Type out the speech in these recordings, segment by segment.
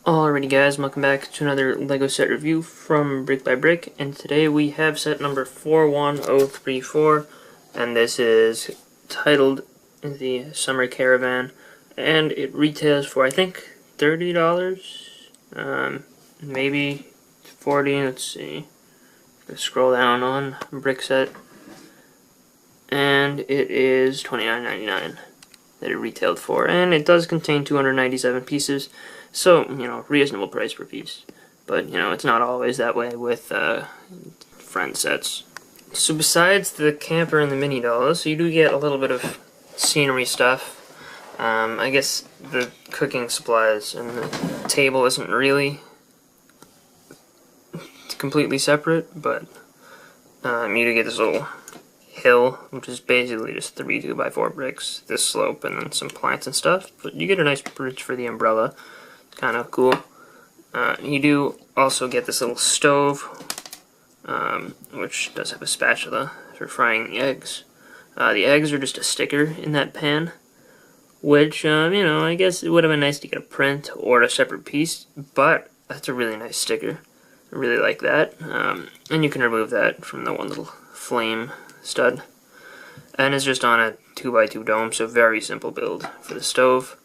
Alrighty guys, welcome back to another LEGO set review from BrickByBrick, and today we have set number 41034, and this is titled the Summer Caravan, and it retails for I think $30, maybe 40, let's see, let's scroll down on BrickSet, and it is $29.99 that it retailed for, and it does contain 297 pieces. So, reasonable price per piece. But, it's not always that way with friend sets. So besides the camper and the mini dolls, you do get a little bit of scenery stuff. I guess the cooking supplies and the table isn't really completely separate, but you do get this little hill, which is basically just 3 2x4 bricks, this slope, and then some plants and stuff. But you get a nice bridge for the umbrella. Kind of cool. You do also get this little stove, which does have a spatula for frying eggs. The eggs are just a sticker in that pan, which, I guess it would have been nice to get a print or a separate piece, but that's a really nice sticker. I really like that. And you can remove that from the one little flame stud. And it's just on a 2x2 dome, so very simple build for the stove.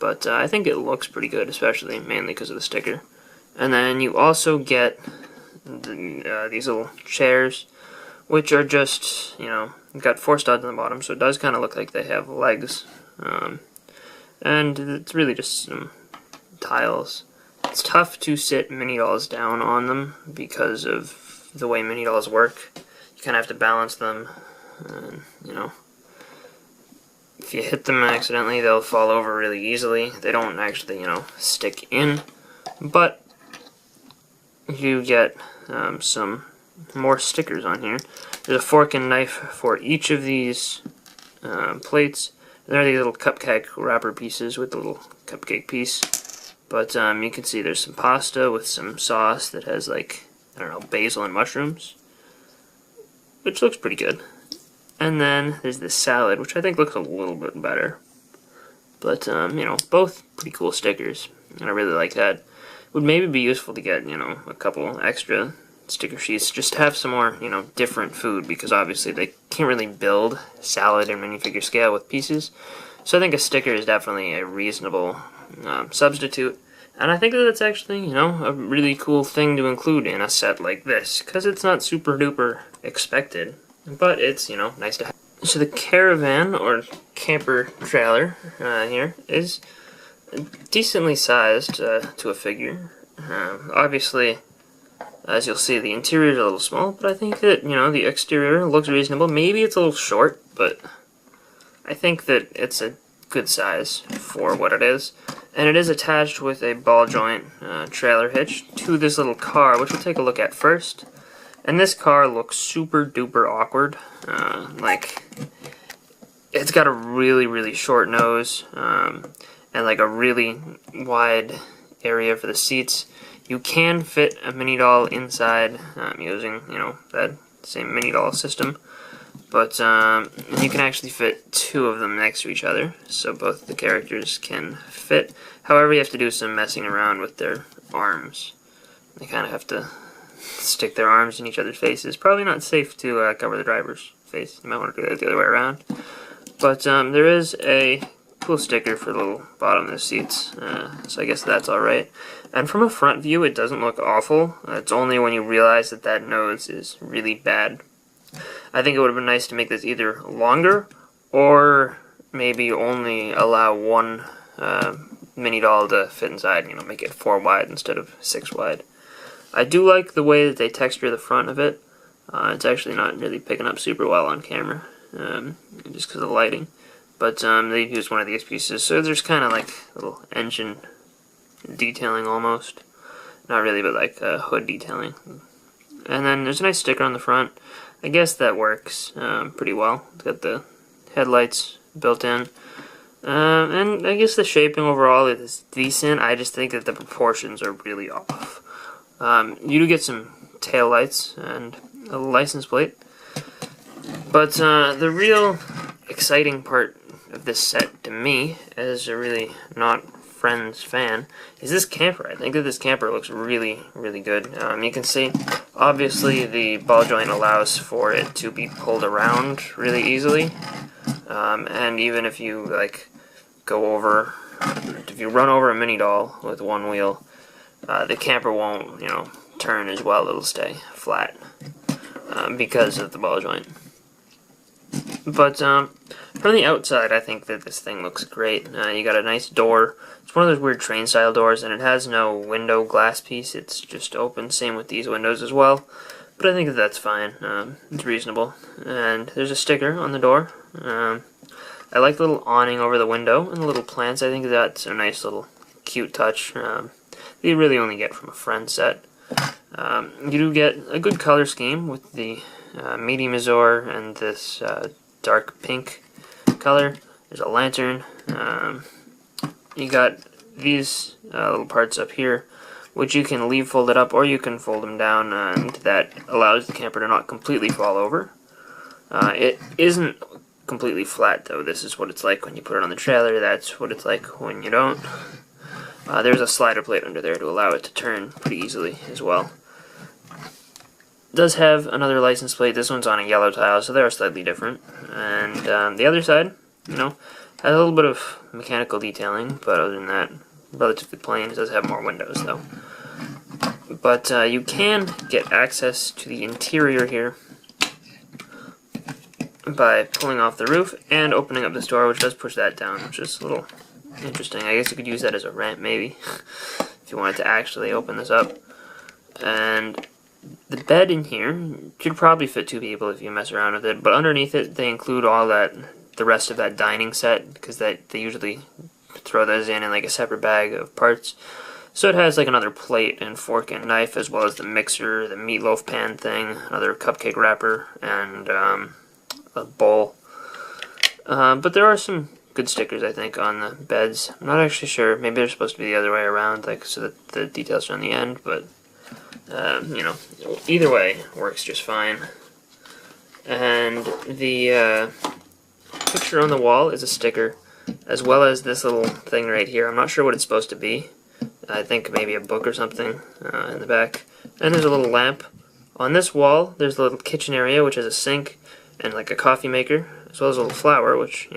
But I think it looks pretty good, especially mainly because of the sticker. And then you also get these little chairs, which are just, got 4 studs on the bottom, so it does kind of look like they have legs. And it's really just some tiles. It's tough to sit mini dolls down on them because of the way mini dolls work. You kind of have to balance them, and, if you hit them accidentally, they'll fall over really easily. They don't actually, stick in, but you get some more stickers on here. There's a fork and knife for each of these plates. There are these little cupcake wrapper pieces with the little cupcake piece. But you can see there's some pasta with some sauce that has, like, I don't know, basil and mushrooms, which looks pretty good. And then there's this salad, which I think looks a little bit better. But, both pretty cool stickers, and I really like that. Would maybe be useful to get, a couple extra sticker sheets just to have some more, different food, because obviously they can't really build salad in minifigure scale with pieces. So I think a sticker is definitely a reasonable substitute. And I think that it's actually, a really cool thing to include in a set like this, because it's not super duper expected. But it's, nice to have. So the Caravan, or camper trailer, here, is decently sized to a figure. Obviously, as you'll see, the interior is a little small, but I think that, the exterior looks reasonable. Maybe it's a little short, but I think that it's a good size for what it is. And it is attached with a ball joint trailer hitch to this little car, which we'll take a look at first. And this car looks super duper awkward. Like, it's got a really, really short nose, and like a really wide area for the seats. You can fit a mini doll inside using, that same mini doll system. But you can actually fit 2 of them next to each other, so both the characters can fit. However, you have to do some messing around with their arms. They kind of have to stick their arms in each other's faces. Probably not safe to cover the driver's face. You might want to do that the other way around. But there is a cool sticker for the little bottom of the seats, so I guess that's alright. And from a front view, it doesn't look awful. It's only when you realize that that nose is really bad. I think it would have been nice to make this either longer, or maybe only allow one mini doll to fit inside, make it 4 wide instead of 6 wide. I do like the way that they texture the front of it. It's actually not really picking up super well on camera, just because of the lighting. But they used one of these pieces, so there's kind of like a little engine detailing almost. Not really, but like hood detailing. And then there's a nice sticker on the front. I guess that works pretty well. It's got the headlights built in. And I guess the shaping overall is decent. I just think that the proportions are really off. You do get some tail lights and a license plate. But the real exciting part of this set to me is really not friend's fan, is this camper. I think that this camper looks really, really good. You can see, obviously, the ball joint allows for it to be pulled around really easily. And even if you, like, if you run over a mini doll with one wheel, the camper won't, turn as well. It'll stay flat because of the ball joint. But from the outside, I think that this thing looks great. You got a nice door. It's one of those weird train-style doors, and it has no window glass piece. It's just open. Same with these windows as well. But I think that that's fine. It's reasonable. And there's a sticker on the door. I like the little awning over the window and the little plants. I think that's a nice little cute touch that you really only get from a friend set. You do get a good color scheme with the medium azure and this dark pink color. There's a lantern. You got these little parts up here, which you can leave folded up, or you can fold them down, and that allows the camper to not completely fall over. It isn't completely flat, though. This is what it's like when you put it on the trailer. That's what it's like when you don't. There's a slider plate under there to allow it to turn pretty easily as well. It does have another license plate. This one's on a yellow tile, so they're slightly different. And the other side, has a little bit of mechanical detailing, but other than that, relatively plain. It does have more windows, though. But you can get access to the interior here by pulling off the roof and opening up this door, which does push that down, which is a little interesting. I guess you could use that as a ramp, maybe, if you wanted to actually open this up. And the bed in here should probably fit 2 people if you mess around with it, but underneath it they include the rest of that dining set, because they usually throw those in like a separate bag of parts. So it has like another plate and fork and knife, as well as the mixer, the meatloaf pan thing, another cupcake wrapper, and a bowl. But there are some good stickers, I think, on the beds. I'm not actually sure. Maybe they're supposed to be the other way around, like so that the details are on the end, but either way works just fine. And the picture on the wall is a sticker, as well as this little thing right here. I'm not sure what it's supposed to be. I think maybe a book or something in the back. And there's a little lamp. On this wall, there's a little kitchen area, which has a sink and like a coffee maker, as well as a little flower, which,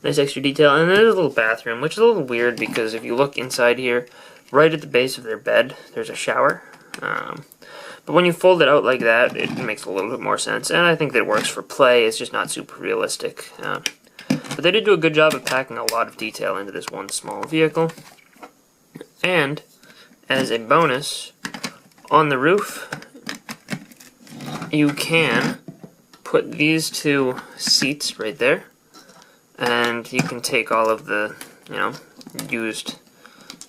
nice extra detail. And then there's a little bathroom, which is a little weird because if you look inside here, right at the base of their bed, there's a shower. But when you fold it out like that, it makes a little bit more sense. And I think that it works for play. It's just not super realistic. But they did do a good job of packing a lot of detail into this one small vehicle. And as a bonus, on the roof, you can put these 2 seats right there, and you can take all of the, used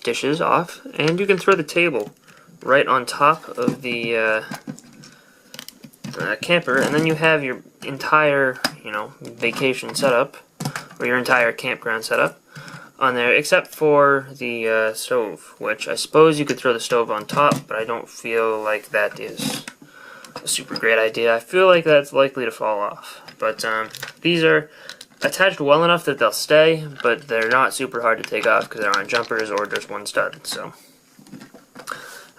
dishes off, and you can throw the table right on top of the camper, and then you have your entire, vacation setup, or your entire campground setup on there, except for the stove, which I suppose you could throw the stove on top, but I don't feel like that is a super great idea. I feel like that's likely to fall off. But these are attached well enough that they'll stay, but they're not super hard to take off because they're on jumpers or just one stud. So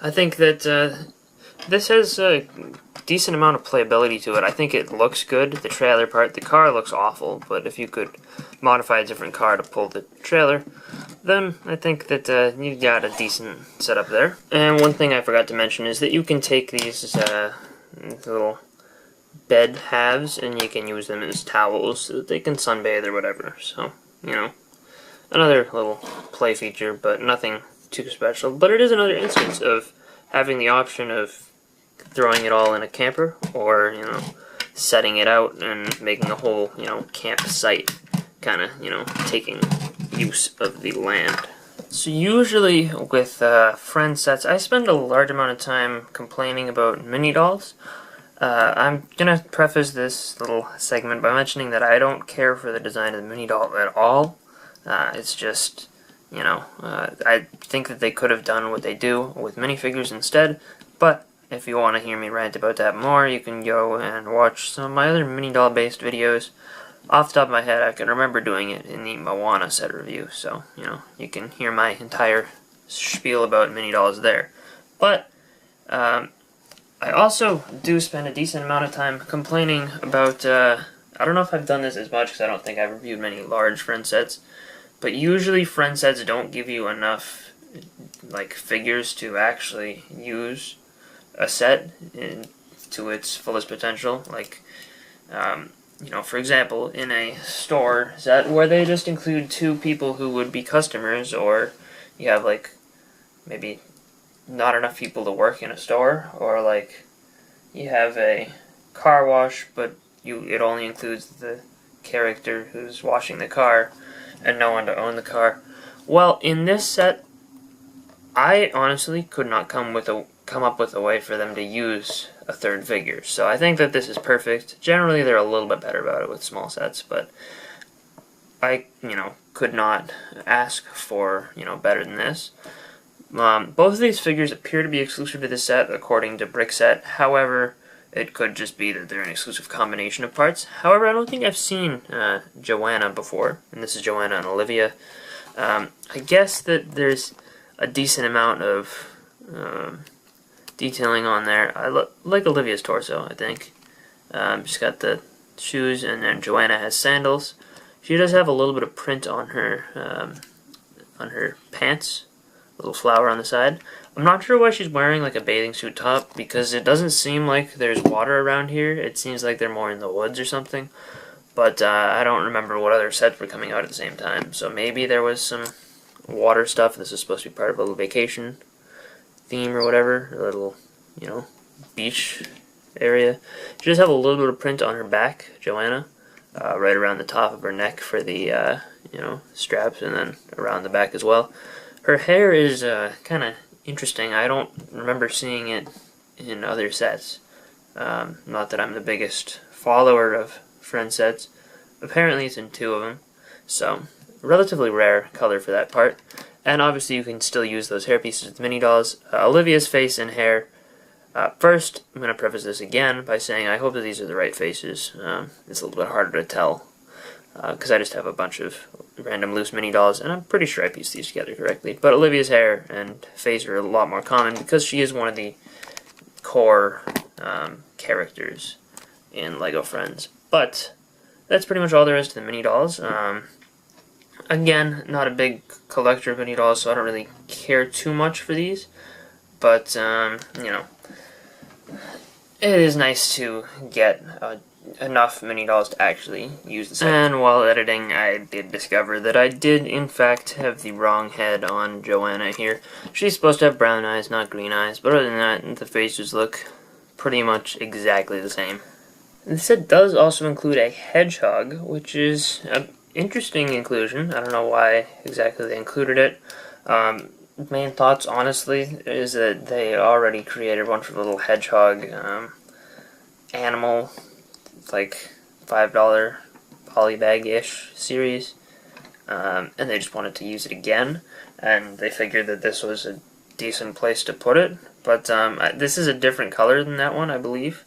I think that this has a decent amount of playability to it. I think it looks good, the trailer part. The car looks awful, but if you could modify a different car to pull the trailer, then I think that you got a decent setup there. And one thing I forgot to mention is that you can take these little bed halves and you can use them as towels so that they can sunbathe or whatever. So, another little play feature, but nothing too special. But it is another instance of having the option of throwing it all in a camper, or, setting it out and making a whole, campsite, kind of, taking use of the land. So usually with friend sets, I spend a large amount of time complaining about mini dolls. I'm gonna preface this little segment by mentioning that I don't care for the design of the mini doll at all. It's just, I think that they could have done what they do with minifigures instead, but if you want to hear me rant about that more, you can go and watch some of my other mini doll based videos. off the top of my head, I can remember doing it in the Moana set review, so, you know, you can hear my entire spiel about mini dolls there. But, I also do spend a decent amount of time complaining about, I don't know if I've done this as much, because I don't think I've reviewed many large friend sets, but usually friend sets don't give you enough, like, figures to actually use a set to its fullest potential. Like, you know, for example, in a store set where they just include 2 people who would be customers, or you have, like, maybe not enough people to work in a store, or, like, you have a car wash, but it only includes the character who's washing the car, and no one to own the car. Well, in this set, I honestly could not come up with a way for them to use a 3rd figure. So I think that this is perfect. Generally, they're a little bit better about it with small sets, but I, you know, could not ask for, you know, better than this. Both of these figures appear to be exclusive to this set, according to BrickSet. However, it could just be that they're an exclusive combination of parts. However, I don't think I've seen Joanna before, and this is Joanna and Olivia. I guess that there's a decent amount of detailing on there. I like Olivia's torso, I think. She's got the shoes, and then Joanna has sandals. She does have a little bit of print on her pants, a little flower on the side. I'm not sure why she's wearing like a bathing suit top, because it doesn't seem like there's water around here. It seems like they're more in the woods or something. But I don't remember what other sets were coming out at the same time. So maybe there was some water stuff. This is supposed to be part of a little vacation theme or whatever, a little, you know, beach area. She does have a little bit of print on her back, Joanna, right around the top of her neck for the, you know, straps, and then around the back as well. Her hair is kind of interesting. I don't remember seeing it in other sets. Not that I'm the biggest follower of friend sets. Apparently it's in 2 of them, so relatively rare color for that part. And obviously you can still use those hair pieces with mini dolls. Olivia's face and hair. First, I'm going to preface this again by saying I hope that these are the right faces. It's a little bit harder to tell because I just have a bunch of random loose mini dolls, and I'm pretty sure I pieced these together correctly. But Olivia's hair and face are a lot more common because she is one of the core characters in LEGO Friends. But that's pretty much all there is to the mini dolls. Again, not a big collector of mini dolls, so I don't really care too much for these. But, you know, it is nice to get enough mini dolls to actually use the set. And while editing, I did discover that I did, in fact, have the wrong head on Joanna here. She's supposed to have brown eyes, not green eyes, but other than that, the faces look pretty much exactly the same. The set does also include a hedgehog, which is an interesting inclusion. I don't know why exactly they included it. Main thoughts, honestly, is that they already created a bunch of little hedgehog animal, like $5 polybag-ish series, and they just wanted to use it again, and they figured that this was a decent place to put it. But this is a different color than that one, I believe.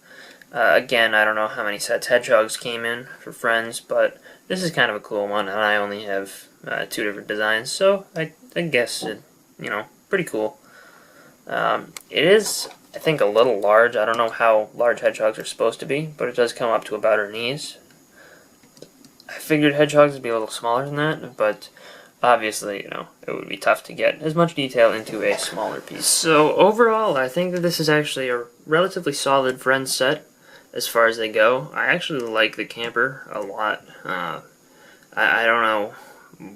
Again, I don't know how many sets hedgehogs came in for Friends, but this is kind of a cool one, and I only have 2 different designs, so I guess it, you know, pretty cool. It is, I think, a little large. I don't know how large hedgehogs are supposed to be, but it does come up to about her knees. I figured hedgehogs would be a little smaller than that, but obviously, you know, it would be tough to get as much detail into a smaller piece. So overall, I think that this is actually a relatively solid Friends set as far as they go. I actually like the camper a lot. I don't know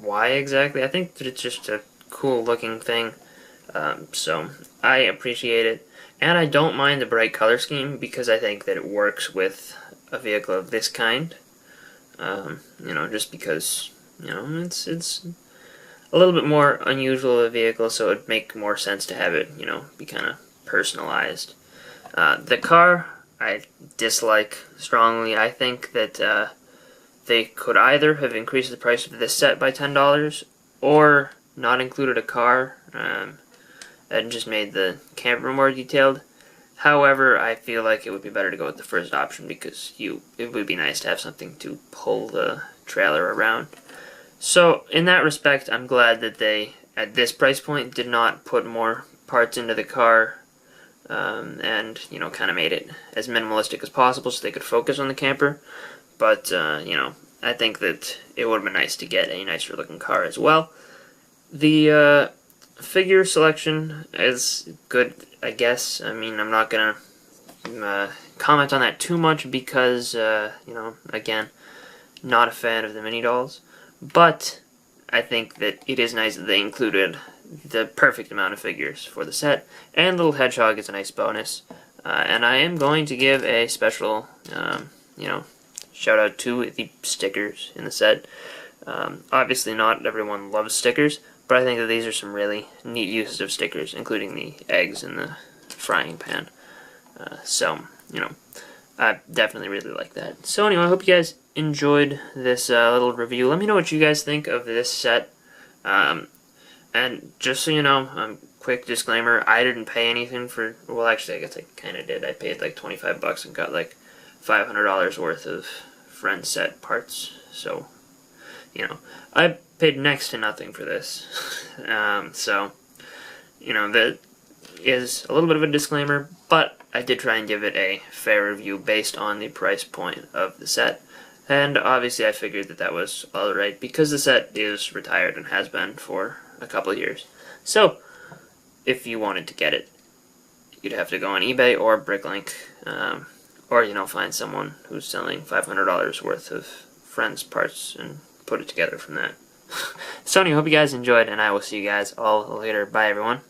why exactly. I think that it's just a cool looking thing. So I appreciate it. And I don't mind the bright color scheme because I think that it works with a vehicle of this kind. You know, just because, you know, it's a little bit more unusual of a vehicle, so it would make more sense to have it, you know, be kind of personalized. The car, I dislike strongly. I think that they could either have increased the price of this set by $10 or not included a car and just made the camper more detailed. However, I feel like it would be better to go with the first option because it would be nice to have something to pull the trailer around. So in that respect, I'm glad that they, at this price point, did not put more parts into the car, and, you know, kind of made it as minimalistic as possible so they could focus on the camper. But, you know, I think that it would have been nice to get a nicer looking car as well. The figure selection is good, I guess. I mean, I'm not going to comment on that too much because, you know, again, not a fan of the mini dolls. But I think that it is nice that they included the perfect amount of figures for the set, and little Hedgehog is a nice bonus. And I am going to give a special, you know, shout out to the stickers in the set. Obviously not everyone loves stickers, but I think that these are some really neat uses of stickers, including the eggs in the frying pan. So, you know, I definitely really like that. So anyway, I hope you guys enjoyed this little review. Let me know what you guys think of this set. And just so you know, quick disclaimer, I didn't pay anything for, well actually I guess I kind of did. I paid like 25 bucks and got like $500 worth of friend set parts. So, you know, I paid next to nothing for this. So, you know, that is a little bit of a disclaimer, but I did try and give it a fair review based on the price point of the set. And obviously I figured that that was alright because the set is retired and has been for a couple of years. So, if you wanted to get it, you'd have to go on eBay or BrickLink, or, you know, find someone who's selling $500 worth of friends' parts and put it together from that. So anyway, hope you guys enjoyed, and I will see you guys all later. Bye, everyone.